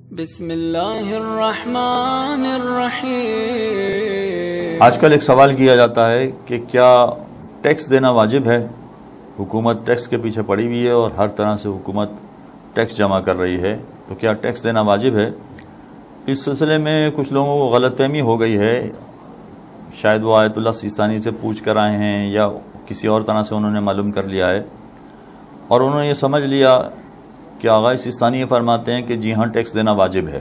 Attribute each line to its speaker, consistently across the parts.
Speaker 1: بسم اللہ الرحمن الرحیم۔
Speaker 2: آج کل ایک سوال کیا جاتا ہے کہ کیا ٹیکس دینا واجب ہے؟ حکومت ٹیکس کے پیچھے پڑی ہوئی ہے اور ہر طرح سے حکومت ٹیکس جمع کر رہی ہے، تو کیا ٹیکس دینا واجب ہے؟ اس سلسلے میں کچھ لوگوں کو غلط فہمی ہو گئی ہے، شاید وہ آیت اللہ سیستانی سے پوچھ کر آئے ہیں یا کسی اور طرح سے انہوں نے معلوم کر لیا ہے، اور انہوں نے یہ سمجھ لیا کہ آغا سیستانی یہ فرماتے ہیں کہ جی ہاں ٹیکس دینا واجب ہے۔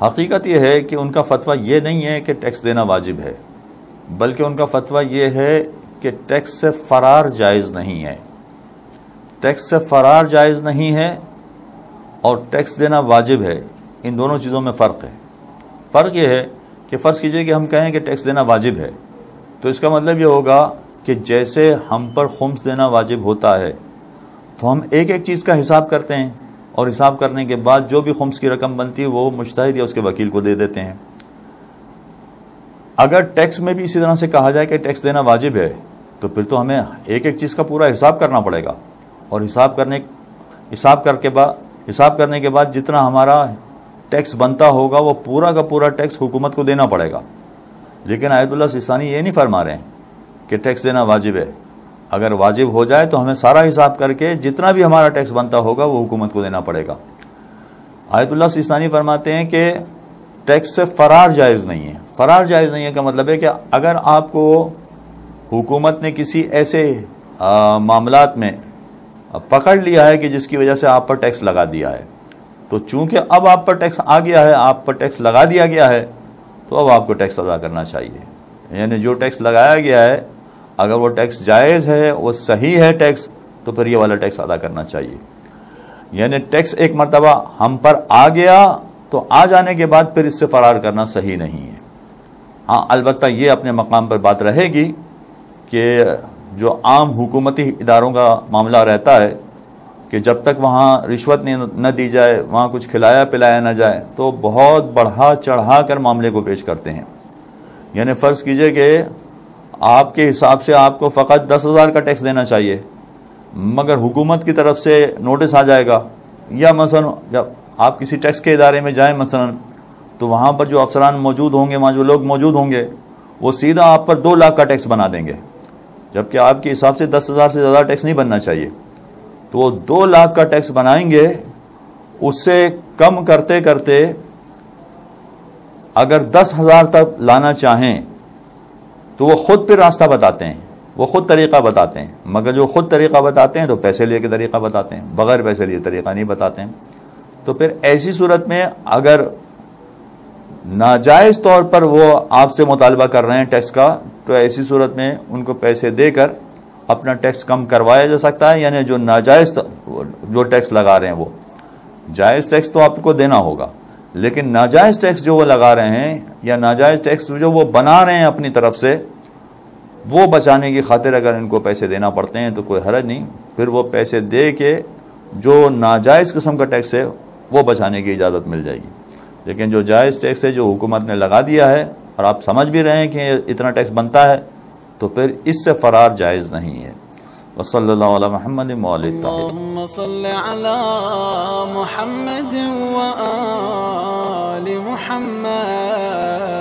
Speaker 2: حقیقت یہ ہے کہ ان کا فتویٰ یہ نہیں ہے کہ ٹیکس دینا واجب ہے، بلکہ ان کا فتویٰ یہ ہے کہ ٹیکس سے فرار جائز نہیں ہے۔ ٹیکس سے فرار جائز نہیں ہے اور ٹیکس دینا واجب ہے، ان دونوں چیزوں میں فرق ہے۔ فرق یہ ہے کہ فرض کیجئے کہ ہم کہیں کہ ٹیکس دینا واجب ہے، تو اس کا مطلب یہ ہوگا کہ جیسے ہم پر خمس دینا واجب ہوتا ہے تو ہم ایک ایک چیز کا حساب کرتے ہیں، اور حساب کرنے کے بعد جو بھی خمس کی رقم بنتی ہے وہ مجتہد یا اس کے وکیل کو دے دیتے ہیں۔ اگر ٹیکس میں بھی اسی طرح سے کہا جائے کہ ٹیکس دینا واجب ہے تو پھر تو ہمیں ایک ایک چیز کا پورا حساب کرنا پڑے گا، اور حساب کرنے کے بعد جتنا ہمارا ٹیکس بنتا ہوگا وہ پورا کا پورا ٹیکس حکومت کو دینا پڑے گا۔ لیکن آیت اللہ سیستانی یہ نہیں فرما رہے ہیں کہ ٹیکس دینا واجب ہے۔ اگر واجب ہو جائے تو ہمیں سارا حساب کر کے جتنا بھی ہمارا ٹیکس بنتا ہوگا وہ حکومت کو دینا پڑے گا۔ آیت اللہ سیستانی فرماتے ہیں کہ ٹیکس سے فرار جائز نہیں ہے۔ فرار جائز نہیں ہے کا مطلب ہے کہ اگر آپ کو حکومت نے کسی ایسے معاملات میں پکڑ لیا ہے کہ جس کی وجہ سے آپ پر ٹیکس لگا دیا ہے، تو چونکہ اب آپ پر ٹیکس آ گیا ہے، آپ پر ٹیکس لگا دیا گیا ہے، تو اب آپ کو ٹیکس ادا کرنا چاہیے۔ یعنی جو ٹیکس لگایا گیا ہے اگر وہ ٹیکس جائز ہے، وہ صحیح ہے ٹیکس، تو پھر یہ والا ٹیکس ادا کرنا چاہیے۔ یعنی ٹیکس ایک مرتبہ ہم پر آ گیا تو آ جانے کے بعد پھر اس سے فرار کرنا صحیح نہیں ہے۔ ہاں البتہ یہ اپنے مقام پر بات رہے گی کہ جو عام حکومتی اداروں کا معاملہ رہتا ہے کہ جب تک وہاں رشوت نہ دی جائے، وہاں کچھ کھلایا پلایا نہ جائے، تو بہت بڑھا چڑھا کر معاملے کو پیش کرتے ہیں۔ یعنی فرض کیجئے کہ آپ کے حساب سے آپ کو فقط 10,000 کا ٹیکس دینا چاہیے، مگر حکومت کی طرف سے نوٹس آ جائے گا، یا مثلا جب آپ کسی ٹیکس کے ادارے میں جائیں مثلا تو وہاں پر جو افسران موجود ہوں گے، وہاں جو لوگ موجود ہوں گے، وہ سیدھا آپ پر 2 لاکھ کا ٹیکس بنا دیں گے، جبکہ آپ کے حساب سے 10,000 سے زیادہ ٹیکس نہیں بننا چاہیے۔ تو وہ 2 لاکھ کا ٹیکس بنائیں گے، اس سے کم کرتے کرتے اگر 10,000 تک لانا چاہیں تو وہ خود پھر راستہ بتاتے ہیں، وہ خود طریقہ بتاتے ہیں، مگر جو خود طریقہ بتاتے ہیں تو پیسے لے کے طریقہ بتاتے ہیں، بغیر پیسے لیے طریقہ نہیں بتاتے ہیں۔ تو پھر ایسی صورت میں اگر ناجائز طور پر وہ آپ سے مطالبہ کر رہے ہیں ٹیکس کا، تو ایسی صورت میں ان کو پیسے دے کر اپنا ٹیکس کم کروایا جا سکتا ہے۔ یعنی جو ناجائز جو ٹیکس لگا رہے ہیں، وہ جائز ٹیکس تو آپ کو دینا ہوگا، لیکن ناجائز ٹیکس جو وہ لگا رہے ہیں یا ناجائز ٹیکس جو وہ بنا رہے ہیں اپنی طرف سے، وہ بچانے کی خاطر اگر ان کو پیسے دینا پڑتے ہیں تو کوئی حرج نہیں، پھر وہ پیسے دے کے جو ناجائز قسم کا ٹیکس ہے وہ بچانے کی اجازت مل جائے گی۔ لیکن جو جائز ٹیکس ہے جو حکومت نے لگا دیا ہے اور آپ سمجھ بھی رہے ہیں کہ اتنا ٹیکس بنتا ہے، تو پھر اس سے فرار جائز نہیں ہے۔ وصلی اللہ علی محمد وآلہ الطاہرین۔
Speaker 1: اللہم صل علی محمد وآل محمد۔